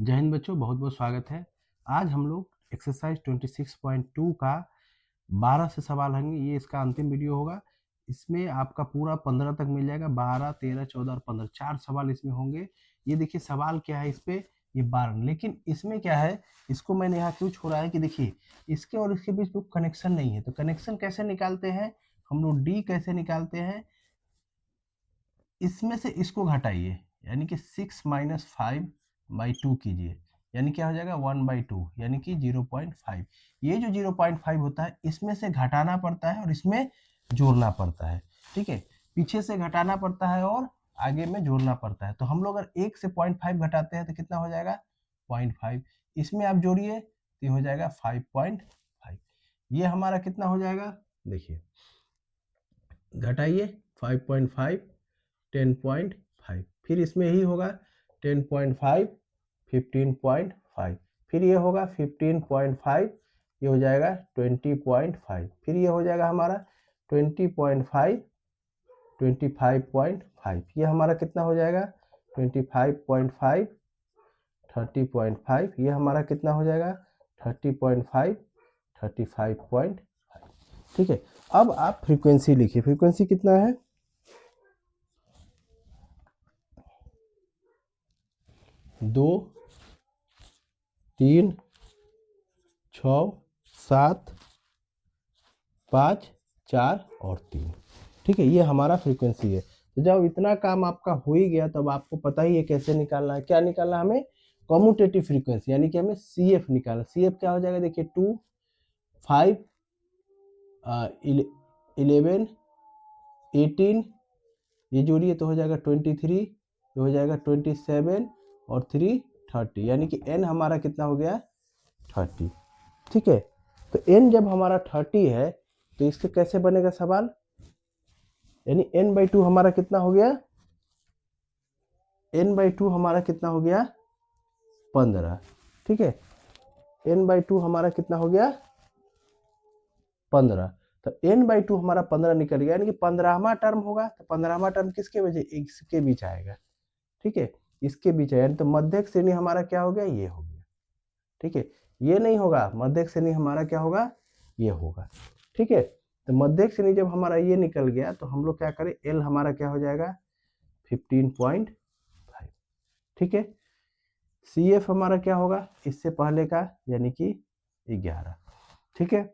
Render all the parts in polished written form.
जय हिंद बच्चों, बहुत बहुत स्वागत है। आज हम लोग एक्सरसाइज 26.2 का 12 से सवाल होंगे। ये इसका अंतिम वीडियो होगा। इसमें आपका पूरा 15 तक मिल जाएगा। 12, 13, 14 और 15 4 सवाल इसमें होंगे। ये देखिए सवाल क्या है इस पे, ये 12। लेकिन इसमें क्या है, इसको मैंने यहाँ क्यों छोड़ा है कि देखिए इसके और इसके बीच में कनेक्शन नहीं है। तो कनेक्शन कैसे निकालते हैं हम लोग, डी कैसे निकालते हैं, इसमें से इसको घटाइए, यानी कि 6-5/2 कीजिए, यानी क्या हो जाएगा 1/2, यानी कि 0.5। ये जो 0.5 होता है इसमें से घटाना पड़ता है और इसमें जोड़ना पड़ता है। ठीक है, पीछे से घटाना पड़ता है और आगे में जोड़ना पड़ता है। तो हम लोग अगर 1 से 0.5 घटाते हैं तो कितना हो जाएगा 0.5, इसमें आप जोड़िए तो हो जाएगा 5.5। ये हमारा कितना हो जाएगा, देखिए घटाइए 5.5, 10.5, फिर इसमें ही होगा 10.5, 15.5, फिर ये होगा 15.5, ये हो जाएगा 20.5, फिर ये हो जाएगा हमारा 20.5, 25.5, ये हमारा कितना हो जाएगा 25.5, 30.5, ये हमारा कितना हो जाएगा 30.5, 35.5। ठीक है, अब आप फ्रीक्वेंसी लिखिए। फ्रीक्वेंसी कितना है 2, 3, 6, 7, 5, 4 और 3। ठीक है, ये हमारा फ्रीक्वेंसी है। तो जब इतना काम आपका हो ही गया तब आपको पता ही है कैसे निकालना है। क्या निकालना है हमें, कम्यूटेटिव फ्रीक्वेंसी, यानी कि हमें CF निकालना। CF क्या हो जाएगा, देखिए 2, 5, 11, 18, ये जोड़िए तो हो जाएगा 23, ये हो जाएगा 27 और 3 30, यानी कि n हमारा कितना हो गया 30। ठीक है, तो n जब हमारा 30 है तो इसके कैसे बनेगा सवाल, यानी n/2 हमारा कितना हो गया, n/2 हमारा कितना हो गया 15। ठीक है, n/2 हमारा कितना हो गया 15। तो n/2 हमारा 15 निकल गया, यानी कि 15वां टर्म होगा। तो 15वां टर्म किसके वजह, इसके बीच आएगा। ठीक है, इसके बीच आएगा, तो मध्यक श्रेणी हमारा क्या हो गया, ये हो गया। ठीक है, ये नहीं होगा, मध्यक श्रेणी हमारा क्या होगा, ये होगा। ठीक है, तो मध्यक श्रेणी जब हमारा ये निकल गया तो हम लोग क्या करें, एल हमारा क्या हो जाएगा 15.5। ठीक है, CF हमारा क्या होगा इससे पहले का, यानी कि 11। ठीक है,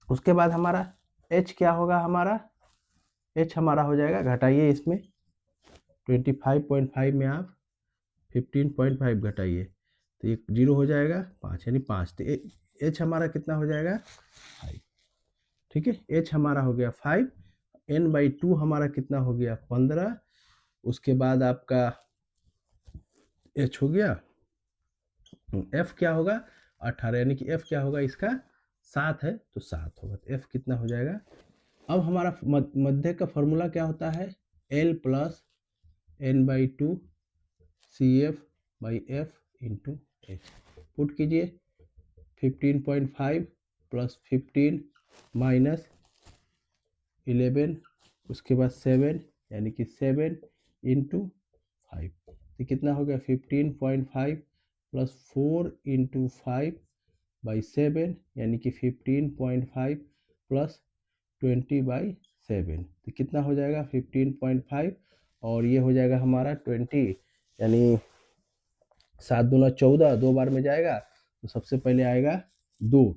उसके बाद हमारा H क्या होगा, हमारा H हमारा हो जाएगा, घटाइए इसमें 25.5 में आप 15.5 घटाइए तो एक 0 हो जाएगा 5, यानी 5। तो H हमारा कितना हो जाएगा 5। ठीक है, H हमारा हो गया 5, n/2 हमारा कितना हो गया 15, उसके बाद आपका H हो गया, F क्या होगा 18, यानी कि F क्या होगा इसका 7 है तो 7 होगा। तो F कितना हो जाएगा, अब हमारा मध्य का फॉर्मूला क्या होता है, L plus n/2 CF/F into H। Put कीजिए 15.5 प्लस 15 माइनस 11, उसके बाद 7, यानी कि 7 इंटू 5, तो कितना हो गया 15.5 प्लस 4 इंटू 5/7, यानी कि 15.5 प्लस 20/7, तो कितना हो जाएगा 15.5 और ये हो जाएगा हमारा 20, यानी 7 दूना 14, 2 बार में जाएगा तो सबसे पहले आएगा 2,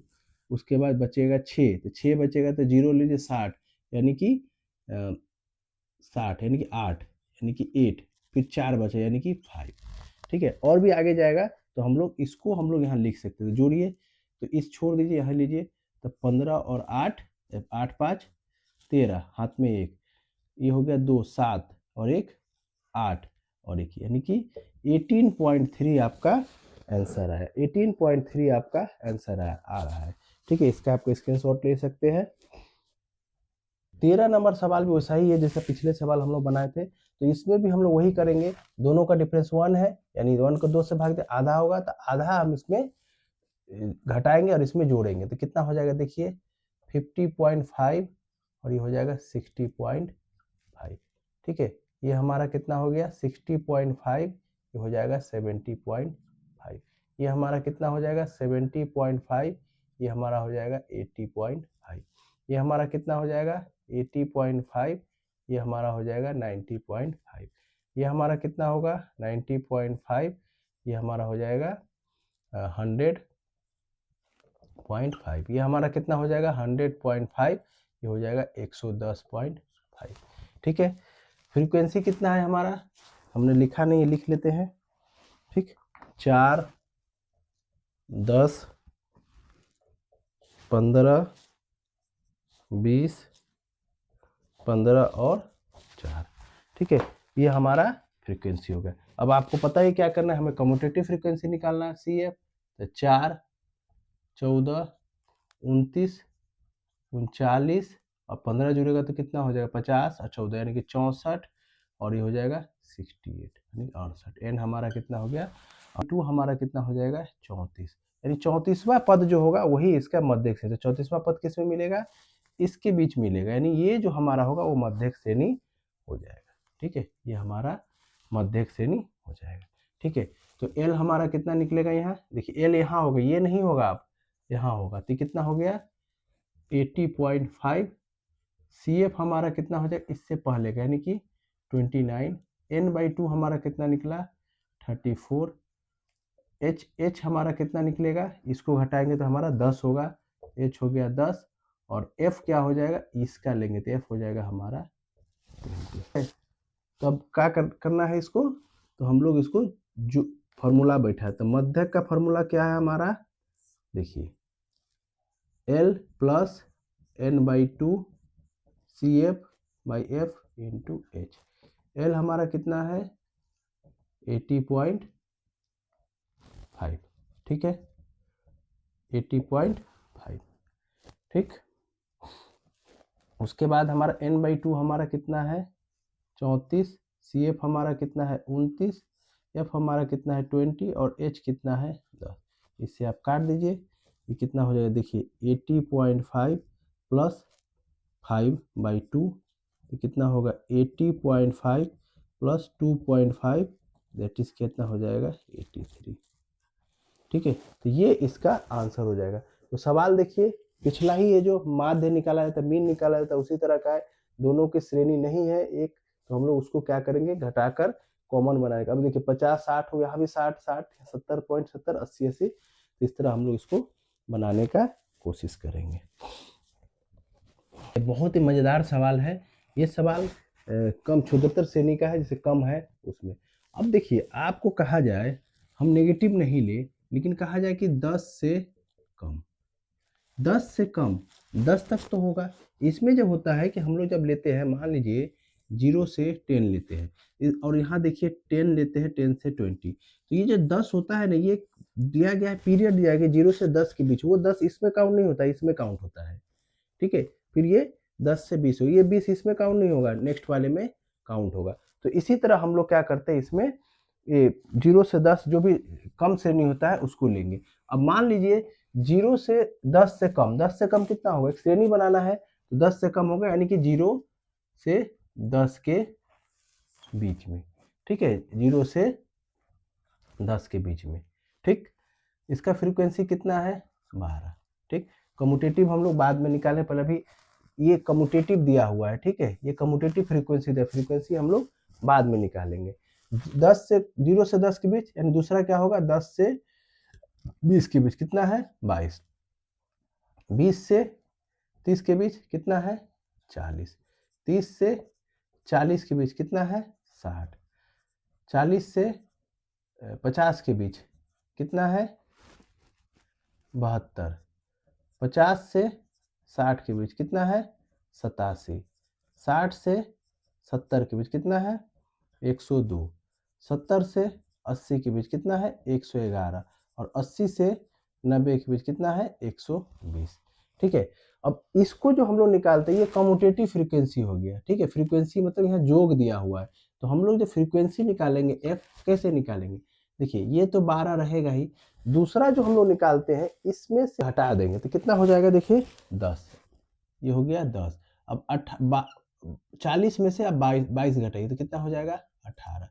उसके बाद बचेगा 6, तो 6 बचेगा तो 0 लीजिए 60, यानी कि 60, यानी कि 8, यानी कि 8, फिर 4 बचे यानी कि 5। ठीक है, और भी आगे जाएगा तो हम लोग इसको हम लोग यहाँ लिख सकते हैं। तो जोड़िए, तो इस छोड़ दीजिए, यहाँ लीजिए, तो 15 और 8, 8 5 13, हाथ में 1, ये हो गया 2 7 और 1 8 और 1, यानी कि 18.3 आपका आंसर है। 18.3 आपका आंसर आ रहा है। ठीक है, इसका आपको स्क्रीनशॉट ले सकते हैं। 13 नंबर सवाल भी वैसा ही है जैसा पिछले सवाल हम लोग बनाए थे। तो इसमें भी हम लोग वही करेंगे, दोनों का डिफरेंस 1 है, यानी 1 को 2 से भाग दे आधा होगा, तो आधा हम इसमें घटाएंगे और इसमें जोड़ेंगे तो कितना हो जाएगा, देखिए 50.5 और ये हो जाएगा 60.5। ठीक है, ये हमारा कितना हो गया 60.5, ये हो जाएगा 70.5। 80.5, ये हमारा कितना हो जाएगा 70.5, ये हमारा हो जाएगा 80.5, ये हमारा कितना हो जाएगा 80.5, ये हमारा हो जाएगा 90.5, ये हमारा कितना होगा 90.5, ये हमारा हो जाएगा 100.5, ये हमारा कितना हो जाएगा 100.5, ये हो जाएगा 110.5। ठीक है, फ्रीक्वेंसी कितना है हमारा, हमने लिखा नहीं है, लिख लेते हैं। ठीक, 4, 10, 15, 20, 15 और 4। ठीक है, ये हमारा फ्रीक्वेंसी हो गया। अब आपको पता है क्या करना है, हमें कम्यूटेटिव फ्रीक्वेंसी निकालना है CF। तो 4, 14, 29, 39 और 15 जुड़ेगा तो कितना हो जाएगा 50 और 14 यानी कि 64, और ये हो जाएगा 68 यानी 68। एन हमारा कितना हो गया, 2 हमारा कितना हो जाएगा 34, यानी 34वां पद जो होगा वही इसका मध्यक श्रेणी। तो 34वां पद किस में मिलेगा, इसके बीच मिलेगा, यानी ये जो हमारा होगा वो मध्यक श्रेणी हो जाएगा। ठीक है, ये हमारा मध्यक श्रेणी हो जाएगा। ठीक है, तो एल हमारा कितना निकलेगा, यहाँ देखिए एल यहाँ होगा, ये नहीं होगा, आप यहाँ होगा, तो कितना हो गया 80.5। CF हमारा कितना हो जाएगा इससे पहले का, यानी कि 29। N/2 हमारा कितना निकला 34। H हमारा कितना निकलेगा, इसको घटाएंगे तो हमारा 10 होगा, H हो गया 10, और F क्या हो जाएगा, इसका लेंगे तो F हो जाएगा हमारा 20। तो अब क्या करना है इसको, तो हम लोग इसको जो फॉर्मूला बैठा है, तो मध्यक का फॉर्मूला क्या है हमारा, देखिए L plus N/2 CF/F into H। L हमारा कितना है 80.5। ठीक है, 80.5। ठीक, उसके बाद हमारा N/2 हमारा कितना है 34, CF हमारा कितना है 29, F हमारा कितना है 20 और H कितना है 10। इससे आप काट दीजिए, ये कितना हो जाएगा, देखिए 80.5 प्लस 5/2, तो कितना होगा 80.5 प्लस 2.5, दैट इज कितना हो जाएगा 83। ठीक है, तो ये इसका आंसर हो जाएगा। तो सवाल देखिए, पिछला ही ये जो माध्य निकाला जाता है, मीन निकाला जाता है, उसी तरह का है, दोनों की श्रेणी नहीं है एक, तो हम लोग उसको क्या करेंगे घटाकर कॉमन बनाएगा। अब देखिए 50, 60 हो, यहाँ भी 60, 60, 70.70, 80, 80, इस तरह हम लोग इसको बनाने का कोशिश करेंगे। बहुत ही मजेदार सवाल है ये सवाल, कम क्षुद्रतर श्रेणी का है, जैसे कम है उसमें। अब देखिए आपको कहा जाए हम नेगेटिव नहीं ले, लेकिन कहा जाए कि 10 से कम, 10 से कम, 10 तक तो होगा। इसमें जब होता है कि हम लोग जब लेते हैं, मान लीजिए 0 से 10 लेते हैं, और यहाँ देखिए 10 लेते हैं, 10 से 20, तो ये जो 10 होता है ना, ये दिया गया है, पीरियड दिया गया 0 से 10 के बीच, वो 10 इसमें काउंट नहीं होता, इसमें काउंट होता है। ठीक है, फिर ये 10 से 20 हो, ये 20 इसमें काउंट नहीं होगा, नेक्स्ट वाले में काउंट होगा। तो इसी तरह हम लोग क्या करते हैं, इसमें ये 0 से 10 जो भी कम श्रेणी होता है उसको लेंगे। अब मान लीजिए 0 से 10 से कम, 10 से कम कितना होगा, एक श्रेणी बनाना है, तो 10 से कम होगा, यानी कि 0 से 10 के बीच में। ठीक है, 0 से 10 के बीच में। ठीक, इसका फ्रीक्वेंसी कितना है 12। ठीक, कम्यूटेटिव हम लोग बाद में निकालें, पहले अभी ये कम्यूटेटिव दिया हुआ है। ठीक है, ये कम्यूटेटिव फ्रीक्वेंसी दिया, फ्रीक्वेंसी हम लोग बाद में निकालेंगे। 10 से 0 से 10 के बीच, यानी दूसरा क्या होगा 10 से 20 के बीच कितना है 22, 20 से 30 के बीच कितना है 40, 30 से 40 के बीच कितना है 60, 40 से 50 के बीच कितना है 72, 50 से 60 के बीच कितना है 87, 60 से 70 के बीच कितना है 102, 70 से 80 के बीच कितना है 111, और 80 से 90 के बीच कितना है 120। ठीक है, अब इसको जो हम लोग निकालते हैं ये कम्यूटेटिव फ्रीक्वेंसी हो गया। ठीक है, फ्रीक्वेंसी मतलब यहाँ जोग दिया हुआ है, तो हम लोग जो फ्रीक्वेंसी निकालेंगे एफ कैसे निकालेंगे, देखिए ये तो 12 रहेगा ही, दूसरा जो हम लोग निकालते हैं इसमें से हटा देंगे तो कितना हो जाएगा, देखिए 10, ये हो गया 10। अब 40 में से अब 22 घटाइए तो कितना हो जाएगा 18,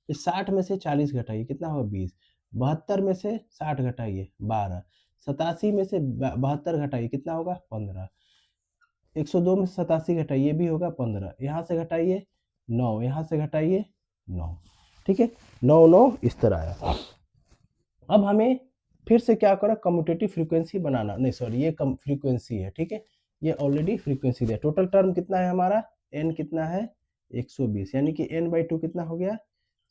फिर 60 में से 40 घटाइए कितना होगा 20, 72 में से 60 घटाइए 12, 87 में से 72 घटाइए कितना होगा 15, 102 में से 87 घटाइए ये भी होगा 15, यहाँ से घटाइए 9, यहाँ से घटाइए 9, ठीक है 9 9 इस तरह आया। अब हमें फिर से क्या करो, कम्यूटेटिव फ्रीक्वेंसी बनाना, नहीं सॉरी ये कम फ्रीक्वेंसी है, ठीक है ये ऑलरेडी फ्रीक्वेंसी दिया। टोटल टर्म कितना है हमारा, n कितना है 120, यानी कि n/2 कितना हो गया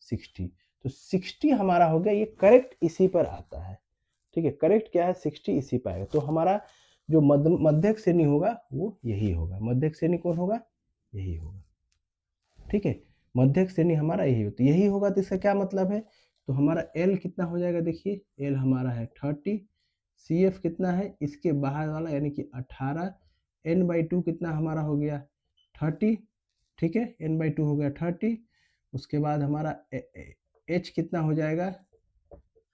60, तो 60 हमारा हो गया, ये करेक्ट इसी पर आता है, ठीक है करेक्ट क्या है 60 इसी पर आएगा। तो हमारा जो मध्यक श्रेणी होगा वो यही होगा, मध्यक श्रेणी कौन होगा, यही होगा, ठीक है मध्यक श्रेणी हमारा यही होता, यही होगा। तो इसका क्या मतलब है, तो हमारा L कितना हो जाएगा, देखिए L हमारा है 30, CF कितना है इसके बाहर वाला यानी कि 18, n/2 कितना हमारा हो गया 30, ठीक है n/2 हो गया 30, उसके बाद हमारा H कितना हो जाएगा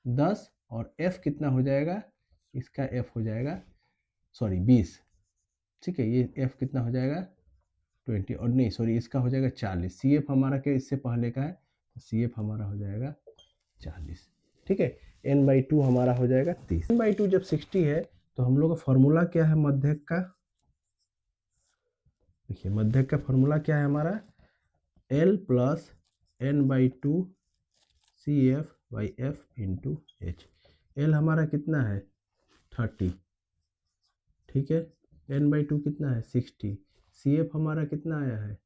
10 और F कितना हो जाएगा, इसका F हो जाएगा सॉरी 20, ठीक है ये F कितना हो जाएगा 20 और नहीं सॉरी इसका हो जाएगा 40, CF हमारा क्या इससे पहले का है, तो CF हमारा हो जाएगा 40, ठीक है n/2 हमारा हो जाएगा 30। n/2 जब 60 है तो हम लोग का फॉर्मूला क्या है मध्यक का, देखिए मध्यक का फॉर्मूला क्या है हमारा, L plus n/2 CF/F into H। L हमारा कितना है 30, ठीक है n/2 कितना है 60, CF हमारा कितना आया है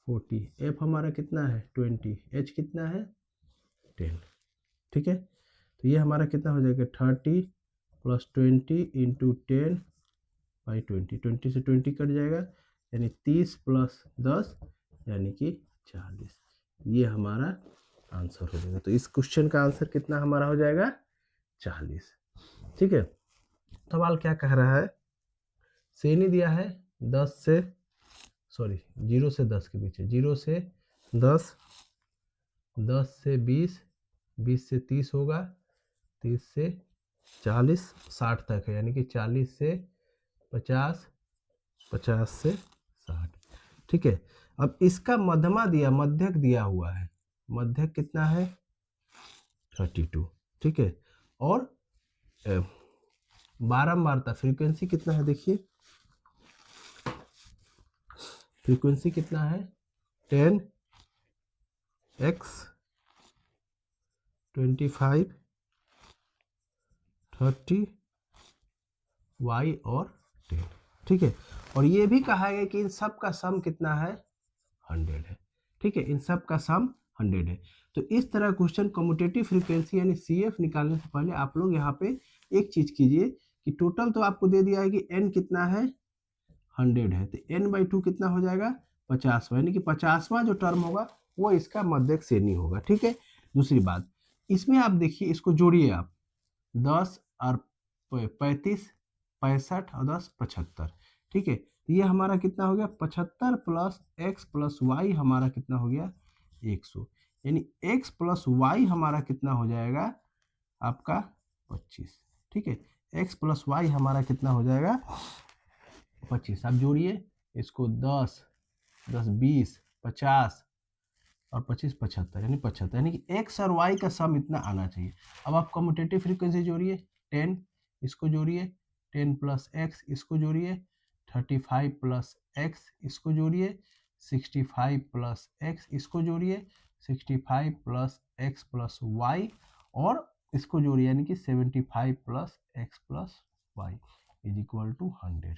40, F हमारा कितना है 20, H कितना है 10, ठीक है तो ये हमारा कितना हो जाएगा 30 प्लस 20 इंटू 10/20, 20 से 20 कट जाएगा यानी 30 प्लस 10 यानी कि 40, ये हमारा आंसर हो जाएगा। तो इस क्वेश्चन का आंसर कितना हमारा हो जाएगा 40, ठीक है। सवाल क्या कह रहा है, श्रेणी दिया है 10 से सॉरी 0 से 10 के बीच है, 0 से 10, 10 से 20, 20 से 30 होगा, 30 से 40, 60 तक है यानी कि 40 से 50, 50 से 60, ठीक है। अब इसका मध्यमा दिया, मध्यक दिया हुआ है, मध्यक कितना है 32, ठीक है और बारंबारता फ्रीक्वेंसी कितना है, देखिए फ्रीक्वेंसी कितना है 10x 25 30 y और 10, ठीक है और ये भी कहा गया कि इन सब का सम कितना है 100 है, ठीक है इन सब का सम 100 है। तो इस तरह क्वेश्चन कम्यूटेटिव फ्रीक्वेंसी यानी CF निकालने से पहले आप लोग यहाँ पे एक चीज कीजिए कि टोटल तो आपको दे दिया है कि n कितना है 100 है, तो n/2 कितना हो जाएगा 50वां, यानी कि 50वां जो टर्म होगा वो इसका मध्यक श्रेणी होगा, ठीक है। दूसरी बात इसमें आप देखिए, इसको जोड़िए आप 10 और 35, 65 और 10 75, ठीक है तो ये हमारा कितना हो गया 75 प्लस x प्लस वाई हमारा कितना हो गया 100, यानी x प्लस वाई हमारा कितना हो जाएगा आपका 25, ठीक है x प्लस वाई हमारा कितना हो जाएगा 25। आप जोड़िए इसको 10 10 20 50 और 25 75 यानी 75, यानी कि x और y का सम इतना आना चाहिए। अब आप कम्यूटेटिव फ्रीक्वेंसी जोड़िए 10, इसको जोड़िए 10 प्लस एक्स, इसको जोड़िए 35 प्लस एक्स, इसको जोड़िए 65 प्लस एक्स, इसको जोड़िए 65 प्लस एक्स प्लस वाई और इसको जोड़िए यानी कि 75 plus x plus y is equal to 100।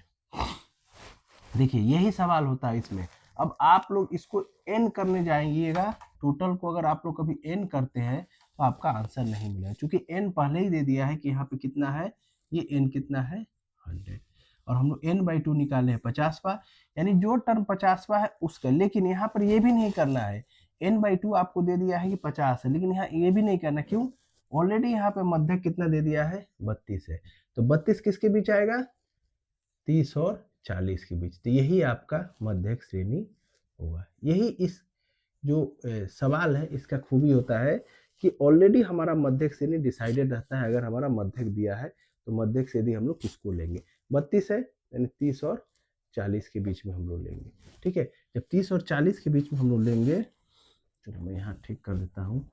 देखिए यही सवाल होता है इसमें। अब आप लोग इसको n करने जाएंगिएगा, टोटल को अगर आप लोग कभी n करते हैं तो आपका आंसर नहीं मिलेगा, क्योंकि n पहले ही दे दिया है कि यहाँ पे कितना है, ये n कितना है 100 और हम लोग n/2 निकाले हैं 50वां, यानी जो टर्म 50वां है उसका। लेकिन यहाँ पर ये भी नहीं करना है, n/2 आपको दे दिया है कि 50 है, लेकिन यहाँ ये भी नहीं करना, क्यों, ऑलरेडी यहाँ पे मध्यक कितना दे दिया है 32 है, तो 32 किसके बीच आएगा 30 और 40 के बीच, तो यही आपका मध्यक श्रेणी होगा। यही इस जो सवाल है इसका खूबी होता है कि ऑलरेडी हमारा मध्यक श्रेणी डिसाइडेड रहता है। अगर हमारा मध्यक दिया है तो मध्यक श्रेणी हम लोग किसको लेंगे, 32 है यानी 30 और 40 के बीच में हम लोग लेंगे, ठीक है। जब 30 और 40 के बीच में हम लोग लेंगे, चलो मैं यहाँ ठीक कर देता हूँ,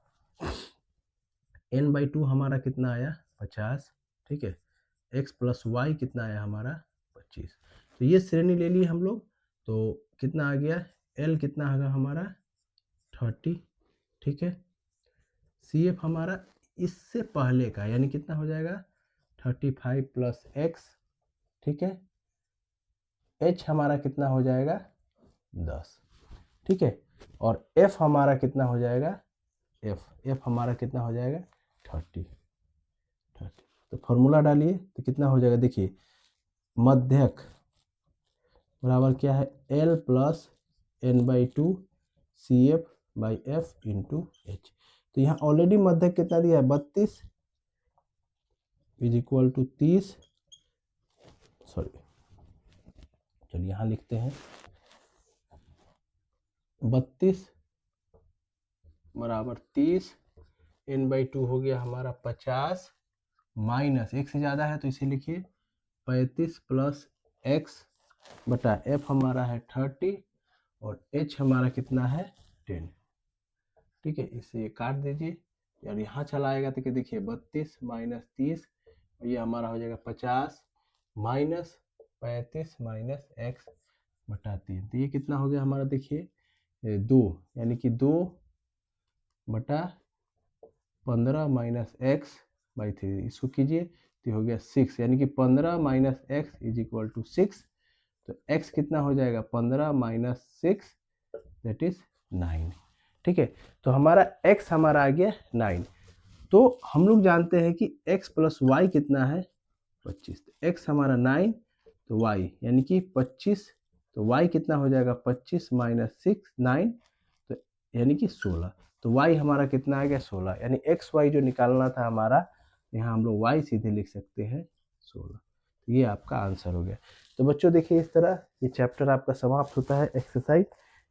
n/2 हमारा कितना आया 50, ठीक है। x प्लस वाई कितना आया हमारा 25। तो ये श्रेणी ले ली हम लोग, तो कितना आ गया l कितना होगा हमारा 30, ठीक है। CF हमारा इससे पहले का यानी कितना हो जाएगा 35 प्लस x, ठीक है। h हमारा कितना हो जाएगा 10, ठीक है। और f हमारा कितना हो जाएगा f हमारा कितना हो जाएगा 30। तो फॉर्मूला डालिए तो कितना हो जाएगा, देखिए मध्यक बराबर क्या है L plus n/2 CF by F into H। तो यहाँ ऑलरेडी मध्यक कितना दिया है 32 इज इक्वल टू 30, सॉरी चलिए यहाँ लिखते हैं 32 बराबर 30, n/2 हो गया हमारा 50 माइनस एक से ज़्यादा है तो इसे लिखिए 35 प्लस x बटा f हमारा है 30 और h हमारा कितना है 10, ठीक है। इसे काट दीजिए और यहाँ चला आएगा तो देखिए 32 माइनस 30, ये हमारा हो जाएगा 50 माइनस 35 माइनस x बटा 3। तो ये कितना हो गया हमारा, देखिए 2 यानी कि 2 बटा 15 माइनस x बाई 3, इसको कीजिए तो हो गया 6 यानी कि 15 minus x is equal to 6। तो x कितना हो जाएगा 15 माइनस 6 दैट इज 9, ठीक है। तो हमारा x हमारा आ गया 9। तो हम लोग जानते हैं कि x प्लस वाई कितना है 25। तो x हमारा 9 तो y यानी कि 25, तो y कितना हो जाएगा 25 माइनस 6 9 तो यानी कि 16। तो y हमारा कितना आ गया 16, यानी एक्स वाई जो निकालना था हमारा, यहाँ हम लोग y सीधे लिख सकते हैं 16। तो ये आपका आंसर हो गया। तो बच्चों देखिए इस तरह ये चैप्टर आपका समाप्त होता है एक्सरसाइज,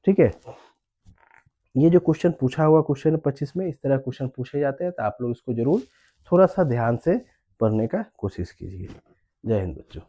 ठीक है। ये जो क्वेश्चन पूछा हुआ क्वेश्चन 25 में इस तरह क्वेश्चन पूछे जाते हैं, तो आप लोग इसको जरूर थोड़ा सा ध्यान से पढ़ने का कोशिश कीजिए। जय हिंद बच्चों।